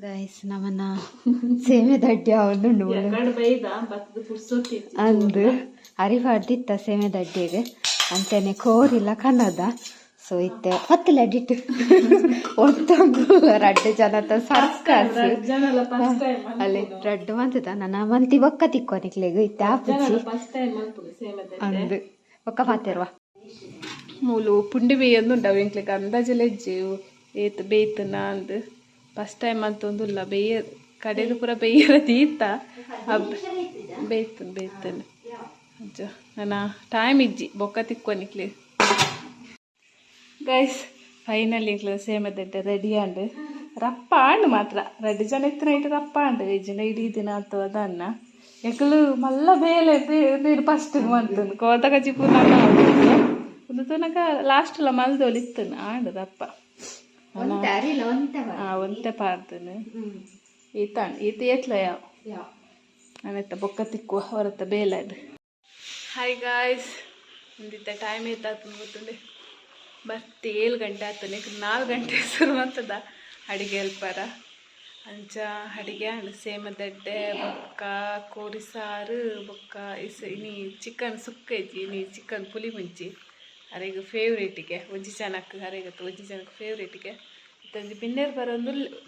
Guys ನಮ್ಮನ್ನ ಸೇಮೆ ದಡ್ಡಿ ಅವನುಂಡು ಅಂದು ಅರಿವಾಡ್ದಿತ್ತ ಸೇಮೆ ದಡ್ಡಿಗೆ ಅಂಚನೆ ಕೋರಿಲ್ಲ ಕನ್ನದ ಸೊ ಇತ್ತೆ ಪತ್ತಲ ಅಡ್ಡಿಟ್ಟು ಒತ್ತೊಂದು ರಡ್ಡು ಜನತ ಸರ್ಕಸ್ ಅಲ್ಲಿ ರಡ್ಡು ಮಂತದ ನನ್ನ ಮಂತಿ ಒಕ್ಕ ತಿಕ್ಕೋನಿಕ್ಲೆಗು ಇತ್ತೆ ಆಪುಜಿ ಅಂದು ಒಕ್ಕ ಪಾತಿರುವ ಮೂಲು ಪುಂಡಿ ಬೇಯೊಂದುಂಟವು ಎಂಕ್ಲೆಗ್ ಅಂದಾಜಲೆಜ್ಜೆ ಏತ್ ಬೇಯ್ತನ ಅಂದು ಫಸ್ಟ್ ಟೈಮ್ ಅಂತೊಂದುಲ್ಲ ಬೇಯ ಕಡೆದು ಪೂರ ಬೇಯರ ತೀರ್ತ ಬೇಯ್ತನು ಅಂಚ ನನ್ನ ಟೈಮ್ ಇಜ್ಜಿ ಬೊಕ್ಕ ತಿಕ್ಕೊನಿಕ್ಲೆ ಗೈಸ್ ಫೈನಲ್ ಇಂಕ್ಲು ಸೇಮದಡ್ಡೆ ರೆಡಿ ಆಂಡ್ ರಪ್ಪ ಆಂಡ್ ಮಾತ್ರ 2 ಜನ ಇತ್ತು ನೈಟ್ ರಪ್ಪ ಆಂಡ್ ಇಜ್ಜಿನ ಇಡೀ ದಿನ ಅಥವಾ ಅದನ್ನ ಎಕ್ಕಲು ಮಲ್ಲ ಬೇಲೆ ನೀರು ಫಸ್ಟ್ ಮಂತನು ಕೋತಕ ಚಿಪ್ಪು ಒಂದು ತನಕ ಲಾಸ್ಟ್ಲ ಮಲ್ದೋಲಿ ಇತ್ತನು ಆಂಡ್ ರಪ್ಪ ಒಂತೆ ಪಾರ್ತನು ಈತ ಏತ್ಲ ಯಾವ ನಾನೆತ್ತ ಬೊಕ್ಕ ತಿಕ್ಕುವ ಹೊರತ ಬೇಲದು. ಹಾಯ್ ಗಾಯ್ಸ್ ಒಂದಿತ್ತ ಟೈಮ್ ಏತಾತು ಗೊತ್ತುಂಡೆ ಬರ್ತಿ 7 ಗಂಟೆ ಆತನೆ 4 ಗಂಟೆ ಶುರು ಅಂತದ ಅಡಿಗೆ ಅಲ್ಪಾರ ಅಂಚ ಅಡಿಗೆ ಹಣ್ಣು ಸೇಮದಡ್ಡೆ ಬೊಕ್ಕ ಕೋರಿ ಸಾರು ಬೊಕ್ಕ ನೀ ಚಿಕನ್ ಸುಕ್ಕೈಜಿ ನೀ ಚಿಕನ್ ಪುಲಿ ಮುಂಚಿ ಅರೆಗ ಫೇವ್ರೇಟಿಗೆ ಒಂಜಿ ಜನಕ್ಕೆ ಅರೆಗತ್ತು ಒಂಜಿ ಜನಕ್ಕೆ ಫೇವ್ರೇಟಿಗೆ ಇತ್ತೊಂದು ಬಿನ್ನೇರು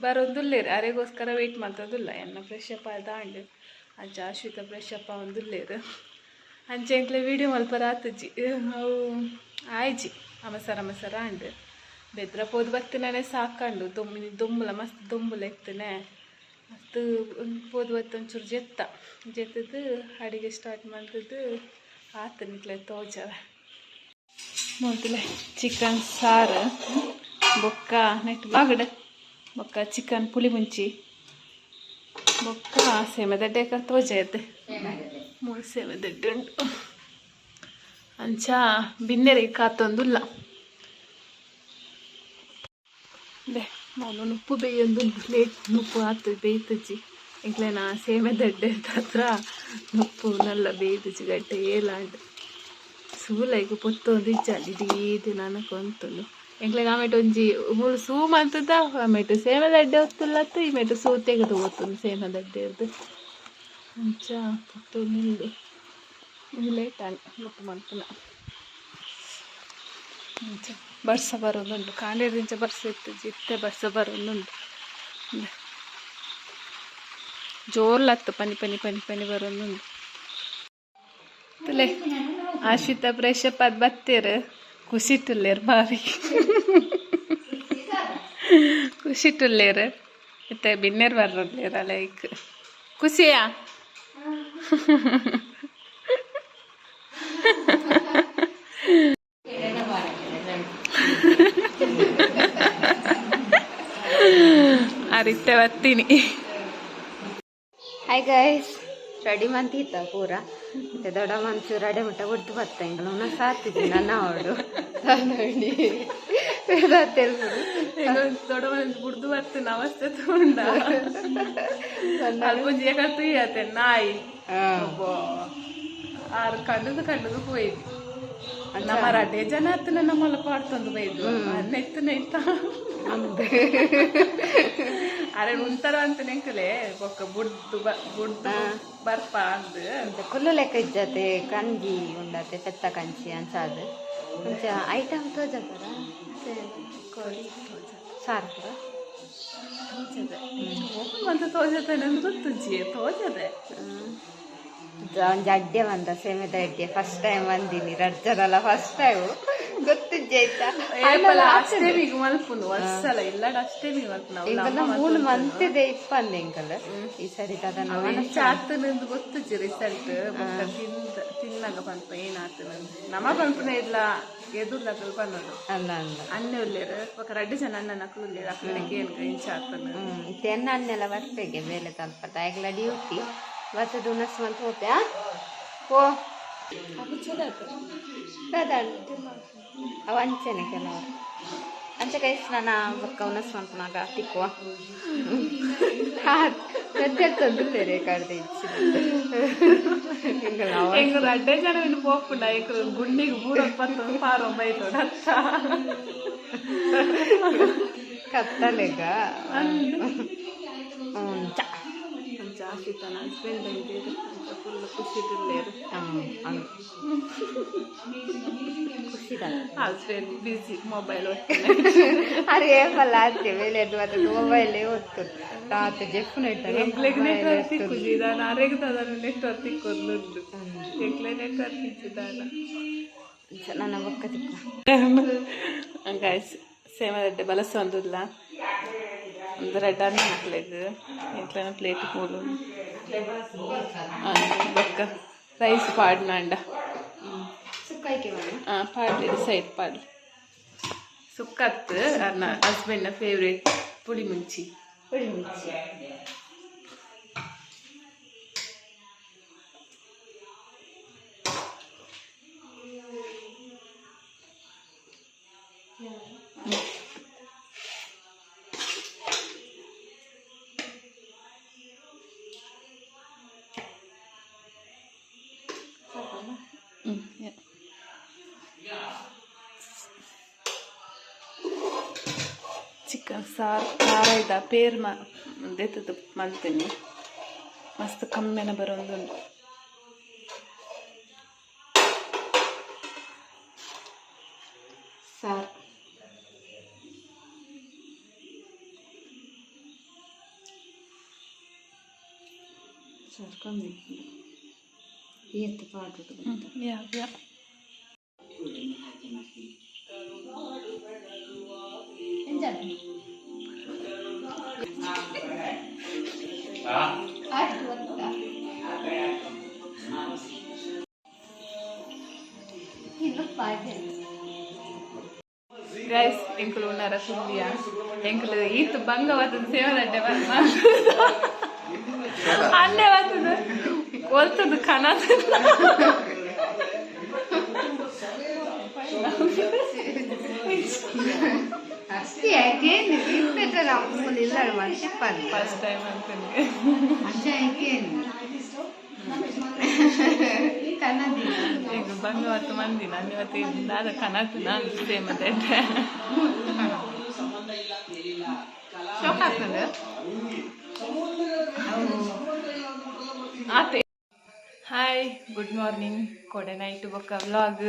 ಬರೋಂದುಲ್ಲೇರು ಅರೆಗೋಸ್ಕರ ವೆಯ್ಟ್ ಮಾಡ್ತದಿಲ್ಲ ಎನ್ನ ಫ್ರೆಶ್ ಅಪ್ ಆದಾಂಡು ಅಂಚ ಆಶ್ವಿತ ಫ್ರೆಶ್ ಅಪ್ ಒಂದುಲ್ಲೇರು ಅಂಚೆ ಎಂಕ್ಲೆ ವೀಡಿಯೋ ಮಲ್ಪ ರಾತಜ್ಜಿ ಅವು ಆಯ್ಜಿ ಅಮಸರ ಅಂಡು ಬೆದ್ರ ಪೋದು ಬತ್ತಿನೇ ಸಾಕಂಡು ದೊಂಬುಲ ಮಸ್ತ್ ದೊಂಬುಲ ಎತ್ತನೆ ಮಸ್ತ್ ಪೋದು ಬತ್ತ ಒಂಚೂರು ಜೆತ್ತದು ಅಡಿಗೆ ಸ್ಟಾರ್ಟ್ ಮಾಡ್ತದ್ದು ಆತನಿಕ್ಲೆ ತೋಜವ ನೋಡ್ತಿಲ್ಲ ಚಿಕನ್ ಸಾರು ಬೊಕ್ಕ ನೆಟ್ ಬಾಗಡೆ ಬೊಕ್ಕ ಚಿಕನ್ ಪುಲಿ ಮುಂಚಿ ಬೊಕ್ಕ ಸೇಮದಡ್ಡೆ ತೋಜಯದ್ದೆ 3 ಸೇಮದಡ್ಡೆ ಉಂಟು ಅಂಚ ಬಿನ್ನೆರಿಗೆ ಕಾತೊಂದುಲ್ಲ ದೇ ನಾನು ನುಪ್ಪು ಬೇಯೊಂದು ಲೇಟ್ ನುಪ್ಪು ಆಗ್ತದೆ ಬೇಯ್ತಜ್ಜಿ ಎಂಕ್ಲೆನ ಸೇಮೆದಡ್ಡೆ ಹತ್ರ ನುಪ್ಪು ನಲ್ಲ ಬೇಯ್ತಜ್ಜಿ ಗಡ್ಡೆ ಏಲಾಂಡು ಸೂಲೈಗು ಪೊತ್ತೊಂದು ಇಜ್ಜಾಲಿ ಇಡೀ ದಿನ ಅನಕೊಂತನು ಎಂಕ್ಲೆಗ್ ಆಮೇಲೆ ಒಂಜಿ ಮೂಲು ಸೂ ಮಂತದ ಆಮೇಲೆ ಸೇಮದಡ್ಡೆ ಹೊತ್ತುಲ್ಲತ್ತು ಈಮೇಲೆ ಸೂ ತೆಗೆದು ಹೋಗ್ತದೆ ಸೇಮದಡ್ಡೆದು ಅಂಚ ಪೊತ್ತು ನಿಲ್ಲು ಲೇಟ್ ಆಗಿ ನುಪ್ಪು ಮಂತನ ಅಂಚ ಬರ್ಸ ಬರೋದುಂಟು ಕಾಂಡೇದಿಂಚ ಬರ್ಸ ಇತ್ತಜ್ಜಿ ಇತ್ತೆ ಬರ್ಸ ಬರೋದುಂಟು ಜೋರ್ಲತ್ತು ಪನಿ ಬರೋದುಂಟು ತಲೆ ಆಶ್ವಿತ ಫ್ರೆಶ್ ಅಪ್ ಅದು ಬತ್ತೇರು ಖುಷಿಟ್ಟುಲ್ಲೇರು ಬಾರಿ ಖುಷಿಟ್ಟುಲ್ಲೇರು ಮತ್ತೆ ಬಿನ್ನೇರು ಬರ್ಲೇರ ಲೈಕ್ ಖುಷಿಯಾ ಅರಿತ್ತೆ ಬರ್ತೀನಿ. ಹಾಯ್ ಗೈಸ್ ರೆಡಿ ಮಂತಿತ್ತ ಪೂರ ಮತ್ತೆ ದೊಡ್ಡ ಮನ್ಸು ರೆಡಿ ಮುಟ್ಟ ಹೊಡ್ದು ಬತ್ತ ಇಂಗಳು ನಾನು ಸಾತಿದ್ದೆ ನನ್ನ ಅವಳು ದೊಡ್ಡ ಮನ್ಸು ಬುಡ್ದು ಬರ್ತೇನೆ ಅವಸ್ಥೆ ತಗೊಂಡ ಅಲ್ಪಂಜಿಯ ಕಲ್ತು ಇಯತ್ತೆ ನಾಯಿ 6 ಕಂಡದು ಹೋಯ್ತು ನಮ್ಮ ರಡ್ಡೆ ಜನ ಹತ್ತಿನ ನಮ್ಮಲ್ಲ ಪಾಡ್ತಂದು ಬೈದು ನೆತ್ತು ನೈತ ಅರೆ ಉಂತರ ಅಂತ ನೆಂಕಲೆ ಬೊಕ್ಕ ಬುಡ್ದು ಬರ್ಪ ಅಂದು ಕುಲ್ಲು ಲೆಕ್ಕ ಇಜ್ಜತೆ ಕಂಜಿ ಉಂಡತೆ ಪೆತ್ತ ಕಂಚಿ ಅನ್ಸಾದು ಕೊಂಚ ಐಟಮ್ ತೋಜಪರ ಸಾರು ಪುರ ಮತ್ತೆ ತೋಜತೆ ಗೊತ್ತುಜ್ಜಿ ತೋಜದೆ ಒಂದು ಅಡ್ಡೆ ಬಂದ ಸೇಮೆದ ಅಡ್ಡೆ ಫಸ್ಟ್ ಟೈಮ್ ಬಂದೀನಿ ರಡ್ಜನಲ್ಲ ಫಸ್ಟ್ ಟೈಮ್ ಗೊತ್ತಿಜ್ಜೆ ಆಯ್ತಾ ಮಲ್ಪುನು ವರ್ಷಲ ಇಲ್ಲ ಅಷ್ಟೇ ಇಂಕಲ್ಲ 3 ಮಂತಿದೆ ಇಪ್ಪಂದೆ ಇಂಕಲ್ಲ ಈ ಸರಿ ಚಾತನಂದು ಗೊತ್ತುಜ್ಜಿ ರಿಸಲ್ಟ್ ತಿನ್ನಾಗ ಪಂಪ ಏನಾಗ್ತದೆ ನಮ ಪಂಪನ ಇಲ್ಲ ಎದುರ್ಲಕ್ಕಲು ಪನ್ನೋದು ಅಲ್ಲ ಅನ್ನ ಉಳ್ಳೇರು ఒక 2 ಜನ ಅನ್ನ ನಕಲು ಉಳ್ಳೇರು ಅಕ್ಕಡಿಗೆ ಏನು ಇಂಚ ಆಗ್ತಾನೆ ತೆನ್ನ ಅನ್ನೆಲ್ಲ ಬರ್ಬೇಕೆ ಬೇಲೆ ತಲ್ಪತ್ತ ಆಗಲ ಡ್ಯೂಟಿ ಬರ್ತದೆ ಉನಸ್ ಮಂತ್ ಹೋಗ್ತೆ ಓ ಅವ ಅಂಚೆನೆ ಕೆಲವರು ಅಂಚೆ ಕೈಸ್ ನಾನು ಬೊಕ್ಕ ಉನಸ್ ಮಂತ್ ನಾಗ ತಿಕ್ಕುವ ಗದ್ದೆಲ್ತಂದುಲ್ಲೇರೆ ಕಡ್ದೆ ಎಂಗ್ 2 ಜನ ಇನ್ನು ಪೋಪುಂಡ ಎಂಗ್ ಗುಂಡಿಗೆ ಬೂರಪ್ಪತ್ತು ಪಾರೋ ಬೈತೋಡ ಅತ್ತ ಕತ್ತಲೆಗ ಅಂಚ ಅಂಚ ಆಶಿತನ ಹಸ್ಬೆಂಡ್ ಅಂತೀರು ಅಂಚ ಫುಲ್ ಖುಷಿದಿಲ್ಲೇರು ಖುಷಿದ ಹಸ್ಬೆಂಡ್ ಬಿಸಿ ಮೊಬೈಲ್ ಒಟ್ಟಿನ ಅರೆ ಏಪಲ್ಲ ಅಂತೆ ವೇಳೆದು ಅದು ಮೊಬೈಲೇ ಒತ್ತು ತಾತ ಜೆಫ್ನ ಎಂಕ್ಲೆಗ್ ನೆಟ್ವರ್ಕ್ ತಿಕ್ಕುಜಿದಾನ ಅರೆಗ್ತದಾನ ನೆಟ್ವರ್ಕ್ ತಿಕ್ಕೊಂದುಂಡು ಎಂಕ್ಲೆ ನೆಟ್ವರ್ಕ್ ಇಚ್ಚಿದಾನ ನನ್ನ ಬೊಕ್ಕ ತಿಕ್ಕ ಗಾಯ್ಸ್ ಸೇಮದಡ್ಡೆ ಬಲಸೊಂದುಲ್ಲ ಒಂದು ರೆಡ್ ಅನ್ನ ಹಾಕ್ಲೆಗ್ ಎಂಕ್ಲೆನ ಪ್ಲೇಟ್ ಮೂಲು ಬೊಕ್ಕ ರೈಸ್ ಪಾಡ್ನಂಡ ಪಾಡ್ಲಿ ಸೈಡ್ ಪಾಡ್ಲಿ ಸುಕ್ಕತ್ತು ನನ್ನ ಹಸ್ಬೆಂಡ್ನ ಫೇವ್ರೇಟ್ ಪುಳಿ ಮುಂಚಿ ಚಿಕನ್ ಸಾರು ಖಾರ ಇದ್ದ ಪೇರ್ ದೆತ್ತದು ಮಾಡ್ತೀನಿ ಮಸ್ತ್ ಕಮ್ಮಿನ ಬರೋಂದುಂಟು ಸಾರು ಸಾರು ಕಮ್ಮಿ ಎತ್ತು ಪಾಡುದು ಯಾವ ಗೈಸ್ ಎಂಕುಲು ಉನ್ನಾರ ಸುದ್ದಿಯ ಎಂಕುಲು ಈತು ಬಂಗವಾದದ್ದು ಸೇವದಡ್ಡೆ ಅಲ್ಲೇ ಬರ್ತದ ಒಲ್ತದ್ದು ಕನದ ಅಷ್ಟೇ ಯಾಕೇನು ಇಪ್ಪತ್ತು ನಮ್ಮಲ್ಲಿ ಇಲ್ಲ ಮನ್ಸಿಪ್ಪದು ಫಸ್ಟ್ ಟೈಮ್ ಅಂತೀನಿ ಅಂಚ ಯಾಕೇನು ಕನ್ನದಿನ ಈಗ ಬಂಗವತ್ತು ಮಂದಿ ನಾನು ಇವತ್ತು ಇದ್ದಾದ ಕನತು ನಾನು ಸೇಮದೆ ಶೋಕ್ ಆಗ್ತದೆ ಆತೆ ಹಾಯ್ ಗುಡ್ ಮಾರ್ನಿಂಗ್ ಕೊಡೆ ನೈಟ್ ಬೊಕ್ಕ ವ್ಲಾಗ್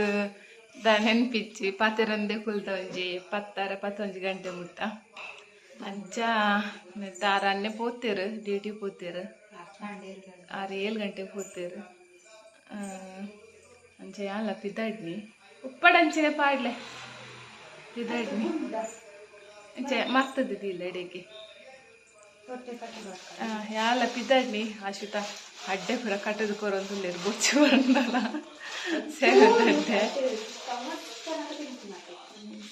ದ ನೆನ್ಪಿಚ್ಚಿ ಪಾತೆರಂದೆ ಕುಲ್ತೊಂಜಿ 11 ಗಂಟೆ ಮುಟ್ಟ ಅಂಚ ದಾರ ಅನ್ನೆ ಪೋತೇರು ಡ್ಯೂಟಿ ಪೋತೇರು 6-7 ಗಂಟೆ ಪೋತೇರು ಅಂಚ ಯಾನ್ಲ ಪಿದಾಡ್ನಿ ಉಪ್ಪಡಂಚಿನ ಪಾಡ್ಲೆ ಪಿದಾಡ್ನಿ ಅಂಚ ಮರ್ತದಿಲ್ಲ ಎಡೆಗೆ ಯಾಲ ಪಿದಾಡ್ನಿ ಆಶಿತ ಅಡ್ಡೆ ಪುರ ಕಟ್ಟದು ಕೊರೊಂದುಲ್ಲೇರು ಬೊಚ್ಚು ಬಂದಲ್ಲ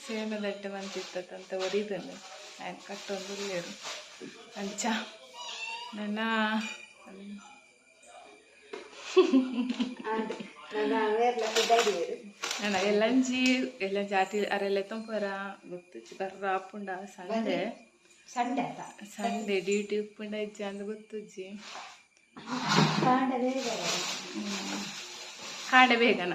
ಸೇಮದಡ್ಡೆ ಮಂತಿತ್ತಂತ ಒರಿದನು ಆಯ್ತು ಕಟ್ಟೊಂದುಲ್ಲೇರು ಅಂಚ ನನ್ನ ಎಲ್ಲಂಜಿ ಆಟಿ ಅರೆಲ್ಲ ತೊಂಪರ ಗೊತ್ತು ಬರ್ರ ಅಪ್ಪುಂಡ ಸಂಡೆ ಡ್ಯೂಟಿ ಉಪ್ಪುಂಡ ಇಜ್ಜಿ ಅಂದ ಗೊತ್ತುಜ್ಜಿ ಕಾಂಡೆ ಬೇಗನ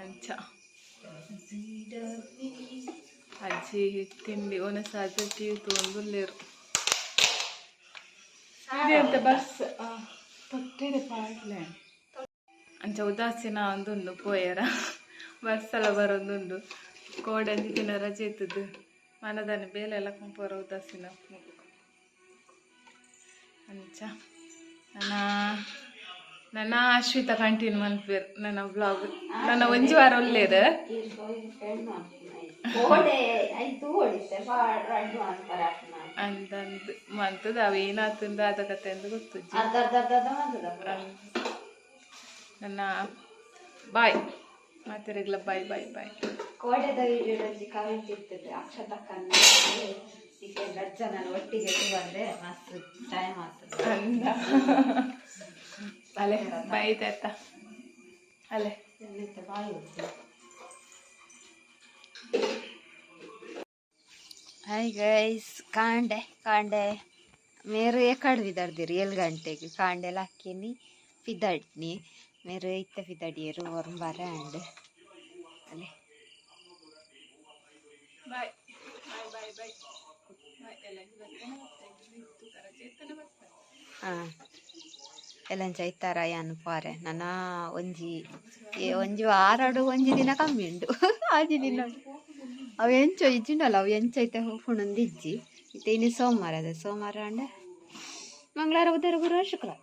ಅಂಚ ಅಜ್ಜಿ ತಿಂಡಿ ಒನಸಾದ ತೊಂದುಲ್ಲೇರು ಅಂತ ಬಸ್ ತೊಟ್ಟಿದೆ ಪಾಡ್ಲೆ ಅಂಚ ಉದಾಸೀನ ಒಂದುಂಡು ಪೋಯರ ಬಸ್ ಎಲ್ಲ ಬರೋದುಂಡು ಕೋಡಂದಿ ದಿನ ರಜೆ ಇತ್ತದು ಮನದಾನೆ ಬೇಲೆಲ್ಲ ಕುಂಪೋರ ಉದಾಸೀನ ಅಂಚ ನನ್ನ ಅಶ್ವಿತ ಕಂಟಿನ್ಯೂ ಮಲ್ಪೇರು ನನ್ನ ಬ್ಲಾಗ್ ನನ್ನ ಒಂಜಿ ವಾರ ಒಳ್ಳೇದು ಅಂತಂದು ಮಂತದ ಅವೇನಾತಂದು ಅದ ಕತೆ ಅಂತ ಗೊತ್ತು ನನ್ನ ಬಾಯ್ ಮತ್ತೆ ರೆಗ್ಲ ಬಾಯ್ ಬಾಯ್ ಬಾಯ್ ಕೋಡೆದ ವಿಡಿಯೋದಲ್ಲಿ ಕಮೆಂಟ್ ಇರ್ತದೆ ಅಕ್ಷತಕ್ಕನ್ನ ಜನ ಒಟ್ಟಿಗೆ ಬಂದ್ರೆ ಮಸ್ತ್ ಟೈಮ್ ಆಗ್ತದೆ ಅಂದ ಅಲೆ ಬಾಯ್ ತಾತ ಅಲೆ ಬಾಯಿ ಹಾಯ್ ಗೈಸ್ ಕಾಂಡೆ ಮೇರು ಎಕಡ್ ಬಿದಾಡ್ದಿರಿ 7 ಗಂಟೆಗೆ ಕಾಂಡೆಲ್ಲ ಹಾಕಿನಿ ಪಿದಾಡ್ನಿ ಮೇರು ಇತ್ತ ಪಿದಾಡಿಯರು ಹೊರ ಬರ ಅಂಡ್ ಬಾಯ್ ಬಾಯ್ ಬಾಯ್ ಬಾಯ್ ಬಾಯ್ ಎಲ್ಲ ಬರ್ತೇನೆ ಬರ್ತಾರೆ ಹಾಂ ಎಲ್ಲಂಚ ಐತಾರ ಯಾನು ಪಾರೆ ನನ್ನ ಒಂಜಿ ವಾರಾಡು ಒಂಜಿ ದಿನ ಕಮ್ಮಿ ಉಂಡು ಆಜಿ ದಿನ ಅವು ಎಂಚೋ ಇಜ್ಜಿಂಡಲ್ಲ ಅವು ಎಂಚೈತೆ ಹೋಗ್ಕೊಂಡು ಇಜ್ಜಿ ಇತ್ತೆ ಇನ್ನು ಸೋಮವಾರ ಅದೇ ಸೋಮವಾರ ಅಂಡೆ ಮಂಗಳವಾರ ಬುಧವಾರ ಗುರುವಾರ ಶುಕ್ರವಾರ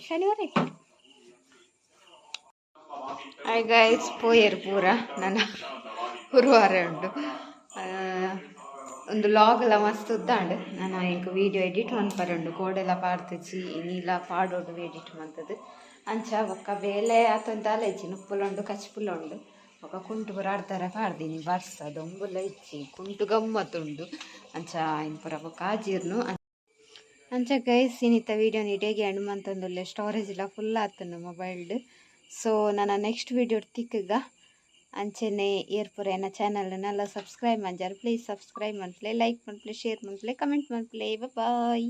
ಶನಿವಾರ ಐತೆ ಹಾಯ್ ಗೈಸ್ ಪೋಯರು ಪೂರ ನನ್ನ ಗುರುವಾರ ಉಂಟು ಒಂದು ಲಾಗ್ ಎಲ್ಲ ಮಸ್ತ್ ಉದ್ದಾಂಡು ನಾನು ಇಂಕ ವೀಡಿಯೋ ಎಡಿಟ್ ಮನ್ಪರುಂಡು ಕೋಡೆಲ್ಲ ಪಾಡ್ತಿಚ್ಚಿ ನೀಲ ಪಾಡೋಡು ಎಡಿಟ್ ಮಂತದ್ದು ಅಂಚ ಒಕ್ಕ ಬೇಲೆ ಆತಂತ ಇಚ್ಚಿ ನುಪ್ಪುಲುಂಡು ಕಚ್ಪುಲುಂಡು ఒక ಕುಂಟು ಪೂರ ಆಡ್ತಾರೆ ಪಾಡ್ದೀನಿ ಬರ್ಸ ದೊಂಬುಲ ಇಚ್ಚಿ ಕುಂಟು ಗಮ್ಮತ್ತುಂಡು ಅಂಚ ಇಂಪುರ ಕಾಜಿರ್ನು ಅಂಚ ಗೈಸ್ ಇನ್ನಿತ್ತ ವೀಡಿಯೋ ನೀಡೇಗೆ ಎಂಡ್ ಮಂತೊಂದುಲ್ಲೆ ಸ್ಟೋರೇಜ್ ಇಲ್ಲ ಫುಲ್ ಆತನು ಮೊಬೈಲ್ಡು ಸೊ ನನ್ನ ನೆಕ್ಸ್ಟ್ ವೀಡಿಯೋ ತಿಕ್ಕಗ ಅಂಚೆನೆ ಏರ್ಪುರ ಎನ್ನ ಚಾನಲ್ನೆಲ್ಲ ಸಬ್ಸ್ಕ್ರೈಬ್ ಮಂಜಾರು ಪ್ಲೀಸ್ ಸಬ್ಸ್ಕ್ರೈಬ್ ಮನ್ಪ್ಲೆ ಲೈಕ್ ಮನ್ಪ್ಲೆ ಶೇರ್ ಮನ್ಪ್ಲೆ ಕಮೆಂಟ್ ಮನ್ಪ್ಲೆ ಬಾಯ್